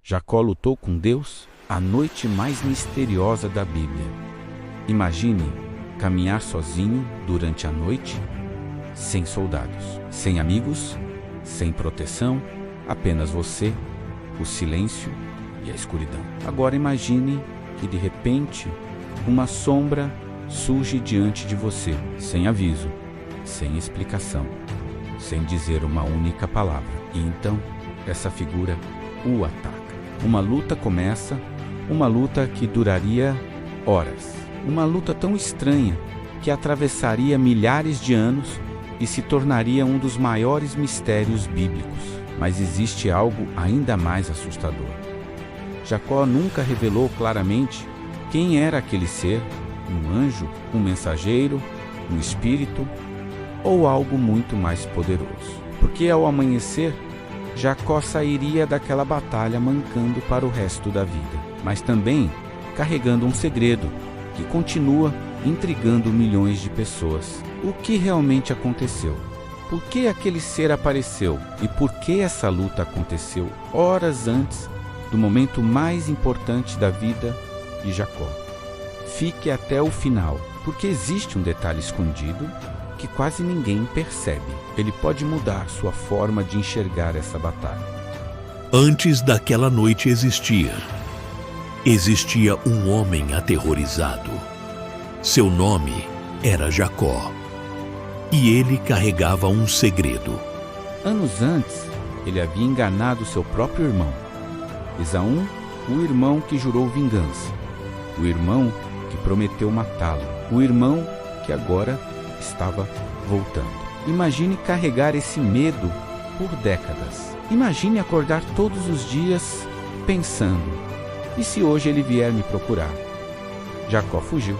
Jacó lutou com Deus a noite mais misteriosa da Bíblia. Imagine caminhar sozinho durante a noite, sem soldados, sem amigos, sem proteção, apenas você, o silêncio e a escuridão. Agora imagine que de repente uma sombra surge diante de você, sem aviso, sem explicação, sem dizer uma única palavra. E então essa figura o ataca. Uma luta começa, uma luta que duraria horas. Uma luta tão estranha que atravessaria milhares de anos e se tornaria um dos maiores mistérios bíblicos. Mas existe algo ainda mais assustador. Jacó nunca revelou claramente quem era aquele ser, um anjo, um mensageiro, um espírito ou algo muito mais poderoso. Porque ao amanhecer, Jacó sairia daquela batalha mancando para o resto da vida, mas também carregando um segredo que continua intrigando milhões de pessoas. O que realmente aconteceu? Por que aquele ser apareceu? E por que essa luta aconteceu horas antes do momento mais importante da vida de Jacó? Fique até o final, porque existe um detalhe escondido que quase ninguém percebe. Ele pode mudar sua forma de enxergar essa batalha. Antes daquela noite existia um homem aterrorizado. Seu nome era Jacó. E ele carregava um segredo. Anos antes, ele havia enganado seu próprio irmão. Esaú, o irmão que jurou vingança. O irmão que prometeu matá-lo. O irmão que agora estava voltando. Imagine carregar esse medo por décadas. Imagine acordar todos os dias pensando: e se hoje ele vier me procurar? Jacó fugiu,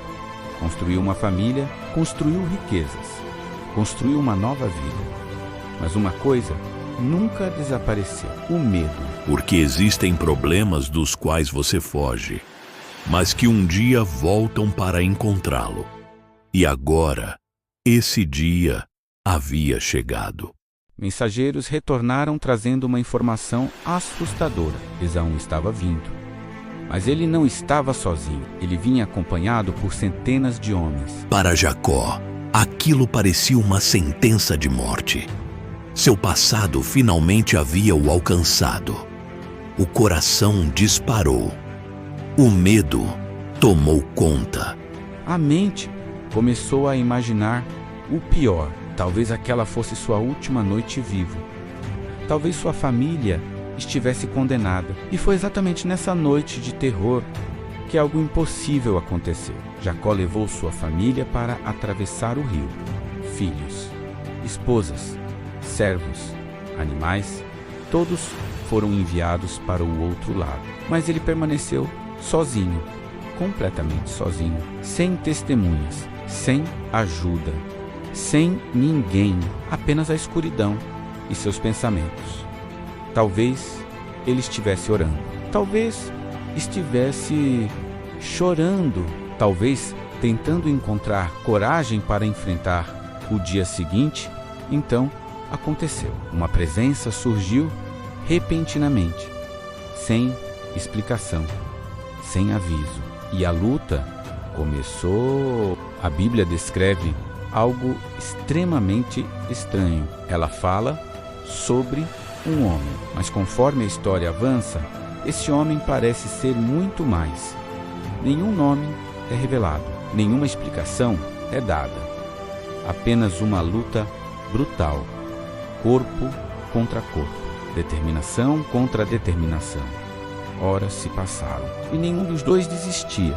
construiu uma família, construiu riquezas, construiu uma nova vida. Mas uma coisa nunca desapareceu: o medo. Porque existem problemas dos quais você foge, mas que um dia voltam para encontrá-lo. E agora, esse dia havia chegado. Mensageiros retornaram trazendo uma informação assustadora. Esaú estava vindo. Mas ele não estava sozinho. Ele vinha acompanhado por centenas de homens. Para Jacó, aquilo parecia uma sentença de morte. Seu passado finalmente havia o alcançado. O coração disparou. O medo tomou conta. A mente começou a imaginar o pior. Talvez aquela fosse sua última noite vivo. Talvez sua família estivesse condenada. E foi exatamente nessa noite de terror que algo impossível aconteceu. Jacó levou sua família para atravessar o rio. Filhos, esposas, servos, animais, todos foram enviados para o outro lado. Mas ele permaneceu sozinho, completamente sozinho, sem testemunhas, sem ajuda, sem ninguém, apenas a escuridão e seus pensamentos. Talvez ele estivesse orando, talvez estivesse chorando, talvez tentando encontrar coragem para enfrentar o dia seguinte. Então aconteceu. Uma presença surgiu repentinamente, sem explicação, sem aviso. E a luta começou. A Bíblia descreve algo extremamente estranho. Ela fala sobre um homem, mas conforme a história avança, esse homem parece ser muito mais. Nenhum nome é revelado, nenhuma explicação é dada. Apenas uma luta brutal, corpo contra corpo, determinação contra determinação. Horas se passaram e nenhum dos dois desistia.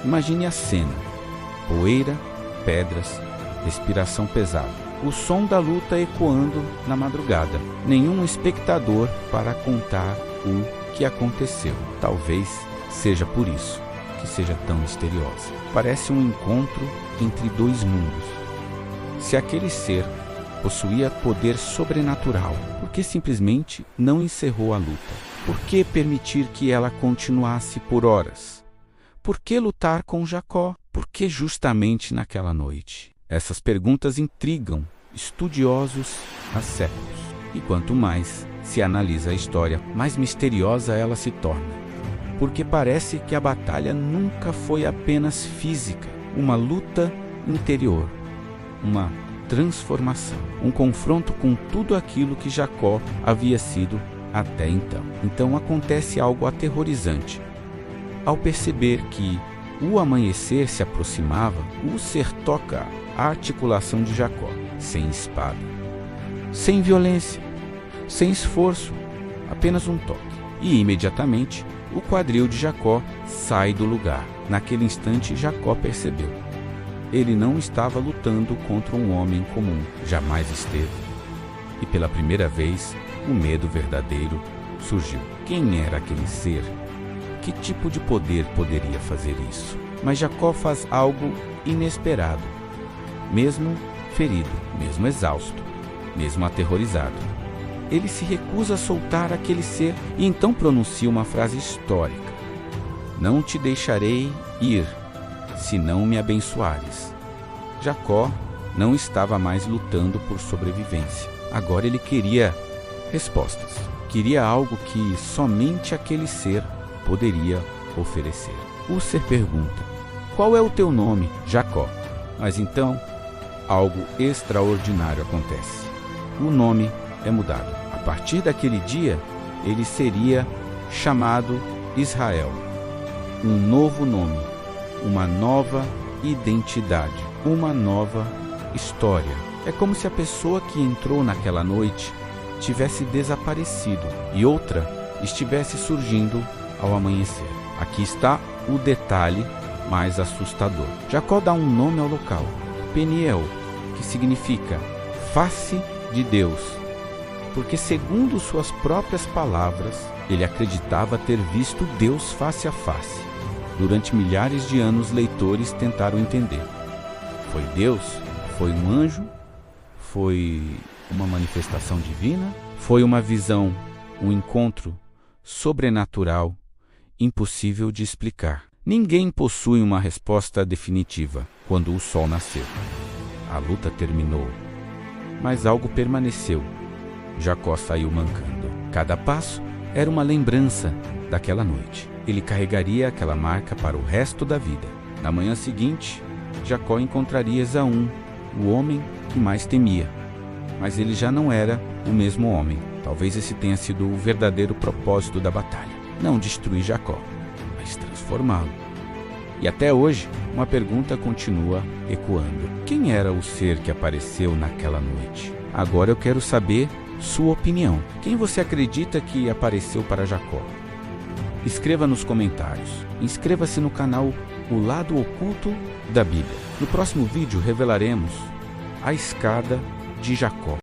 Imagine a cena: poeira, pedras, respiração pesada. O som da luta ecoando na madrugada. Nenhum espectador para contar o que aconteceu. Talvez seja por isso que seja tão misteriosa. Parece um encontro entre dois mundos. Se aquele ser possuía poder sobrenatural, por que simplesmente não encerrou a luta? Por que permitir que ela continuasse por horas? Por que lutar com Jacó? Por que justamente naquela noite? Essas perguntas intrigam estudiosos há séculos. E quanto mais se analisa a história, mais misteriosa ela se torna, porque parece que a batalha nunca foi apenas física, uma luta interior, uma transformação, um confronto com tudo aquilo que Jacó havia sido até então. Então acontece algo aterrorizante. Ao perceber que o amanhecer se aproximava, o ser toca a articulação de Jacó, sem espada, sem violência, sem esforço, apenas um toque. E imediatamente o quadril de Jacó sai do lugar. Naquele instante Jacó percebeu. Ele não estava lutando contra um homem comum, jamais esteve. E pela primeira vez, o medo verdadeiro surgiu. Quem era aquele ser? Que tipo de poder poderia fazer isso? Mas Jacó faz algo inesperado. Mesmo ferido, mesmo exausto, mesmo aterrorizado, ele se recusa a soltar aquele ser e então pronuncia uma frase histórica: "Não te deixarei ir, se não me abençoares." Jacó não estava mais lutando por sobrevivência. Agora ele queria respostas. Queria algo que somente aquele ser poderia oferecer. O ser pergunta: "Qual é o teu nome?" "Jacó." Mas então, algo extraordinário acontece. O nome é mudado. A partir daquele dia, ele seria chamado Israel. Um novo nome, uma nova identidade, uma nova história. É como se a pessoa que entrou naquela noite tivesse desaparecido e outra estivesse surgindo ao amanhecer. Aqui está o detalhe mais assustador. Jacó dá um nome ao local, Peniel, que significa face de Deus, porque segundo suas próprias palavras, ele acreditava ter visto Deus face a face. Durante milhares de anos, leitores tentaram entender. Foi Deus? Foi um anjo? Foi uma manifestação divina? Foi uma visão, um encontro sobrenatural, impossível de explicar? Ninguém possui uma resposta definitiva quando o sol nasceu. A luta terminou, mas algo permaneceu. Jacó saiu mancando. Cada passo era uma lembrança daquela noite. Ele carregaria aquela marca para o resto da vida. Na manhã seguinte, Jacó encontraria Esaú, o homem que mais temia. Mas ele já não era o mesmo homem. Talvez esse tenha sido o verdadeiro propósito da batalha. Não destruir Jacó, mas transformá-lo. E até hoje, uma pergunta continua ecoando. Quem era o ser que apareceu naquela noite? Agora eu quero saber sua opinião. Quem você acredita que apareceu para Jacó? Escreva nos comentários. Inscreva-se no canal O Lado Oculto da Bíblia. No próximo vídeo revelaremos a escada de Jacó.